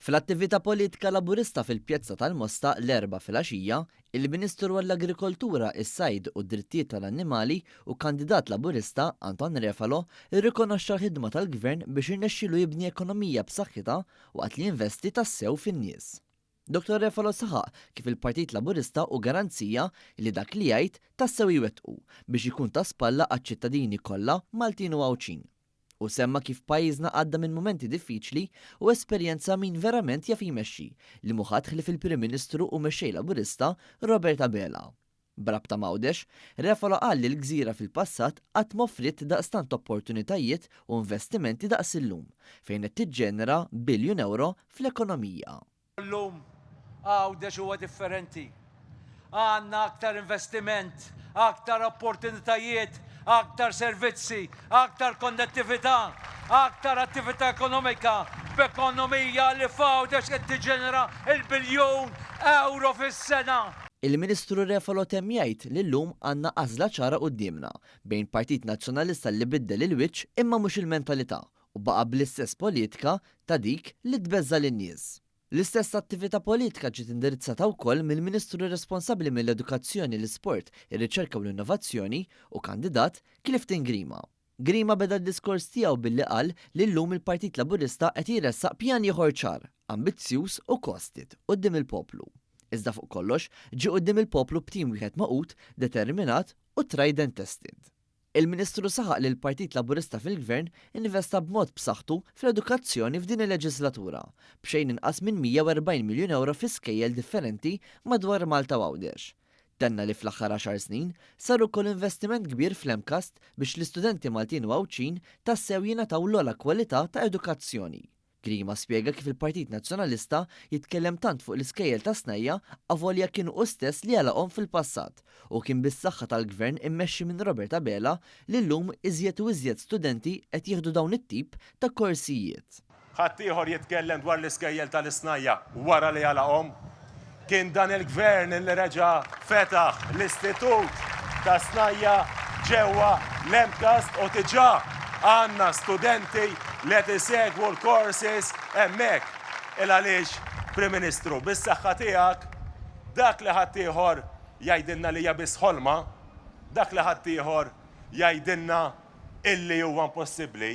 Fl-attività politika laburista fil-Pjazza tal-Mosta l-4 filgħaxija, il-Ministru għall-Agrikoltura, is-Sajd u d-Drittijiet tal-Annimali u kandidat laburista Anton Refalo irrikonoxxa l-ħidma tal-Gvern biex irnexxielu jibni ekonomija b'saħħitha waqt li jinvesti tassew fin-nies. Dr. Refalo saħaq kif il-Partit Laburista u garanzija li dak li jgħid tassew jwettqu biex ikun ta' spalla għaċ-ċittadini kollha Maltin u Għawċin. U semma kif pajjiżna għadda minn momenti diffiċli u esperjenza min verament jaf jmexxi li muħat ħlif il-Prim Ministru u mexxej Laburista Robert Abela. Brabta Mawdex, Refalo qal li l-Gżira fil-passat qatt m'offrit daqstant opportunitajiet u investimenti daqs illum fejn qed tiġġenera biljun euro fl-ekonomija. Llum Għawdex huwa differenti. Għandna aktar investiment, aktar opportunitajiet, aktar servizzi, aktar konnettività, aktar attività ekonomika, b'ekonomija li f'Għawdex qed tiġġenera il-biljun euro fis-sena. Il-Ministru Refalo temm jgħid li llum għandna għażla ċara qudiemna bejn Partit Nazzjonalista li biddel il-wiċċ imma mhux il-mentalità u baqa' bl-istess politika ta' dik li tbeżza lin-nies. L-istess attività politika ġiet indirizzata wkoll mill-Ministru responsabbli mill-Edukazzjoni, l-Isport, ir-Riċerka u l-Innovazzjoni u kandidat Clifton Grima. Grima beda d-diskors tiegħu billi qal li llum il-Partit Laburista qed jressaq pjan ieħor ċar, ambizzjuż u kostit quddiem il-poplu. Iżda fuq kollox ġie quddiem il-poplu b'tim wieħed maqut, determinat u tried and tested. Il-Ministru saħaq li l-Partit Laburista fil-Gvern investa b'mod b'saħħtu fl-edukazzjoni f'din il-leġislatura b'xejn inqas minn 140 miljun euro fi skejjel differenti madwar Malta u Għawdex. Tenna li fl-aħħar 10 snin sar ukoll investiment kbir fl-Emkast biex l-istudenti Maltin u Għawċin tassew jingħataw l-ogħla kwalità ta' edukazzjoni. Grima spjega kif il-Partit Nazzjonalista jitkellem tant fuq l-iskejjel ta' snejja avolja kienu hu stess li għalaqhom fil-passat u kien bis-saħħa tal-Gvern immexxi minn Robert Abela li llum iżjed u iżjed studenti qed jieħdu dawn it-tip ta' korsijiet. Ħadd ieħor jitkellem dwar l-iskejjel tal-isnajja wara li għalaqhom. Kien dan il-Gvern li reġa' fetaħ l-Istitut ta' Snajja ġewwa l-Emkast u diġà għandna studenti li qed isegwu l-courses hemmhekk il għaliex Prim Ministru bis-saħħa tiegħek dak li ħadd ieħor jgħidilna li hija biss ħolma, dak li ħadd ieħor jgħidilna illi huwa impossibbli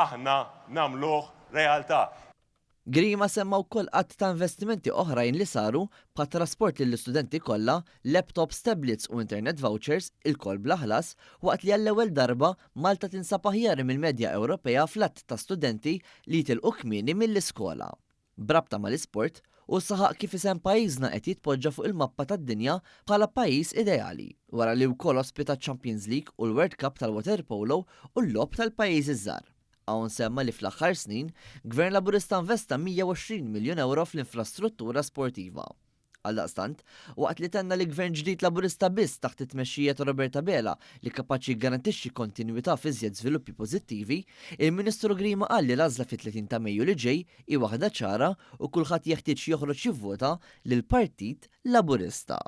aħna nagħmluh realtà. Grima semma wkoll qatt ta' investimenti oħrajn li saru bħat trasport lill-istudenti kollha, laptops, tablets u internet vouchers il-koll bl-aħlas waqt li għall-ewwel darba Malta tinsab aħjar mill-medja Ewropea fl-att ta' studenti li jitilqu kmieni mill-iskola. Brabta mal-isport u saħaq kif isem pajjiżna qed jitpoġġa fuq il-mappa tad-dinja bħala pajjiż ideali wara li wkoll ospita Champions League u l-World Cup tal-Water Polo u l-lob tal-pajjiż iż-żgħar. Hawn semma li fl-aħħar snin, Gvern Laburista investa 120 miljun euro fl-infrastruttura sportiva. Għaldaqstant, waqt li tenna li Gvern ġdid Laburista biss taħt it-tmexxija ta' Robert Abela li kapaċi jgarantixxi kontinwità fi żjed żviluppi pożittivi, il-Ministru Grima qal li l-għażla fit-30 ta' Mejju li ġej hi waħda ċara u kulħadd jeħtieġ joħroġ jivvota lill-Partit Laburista.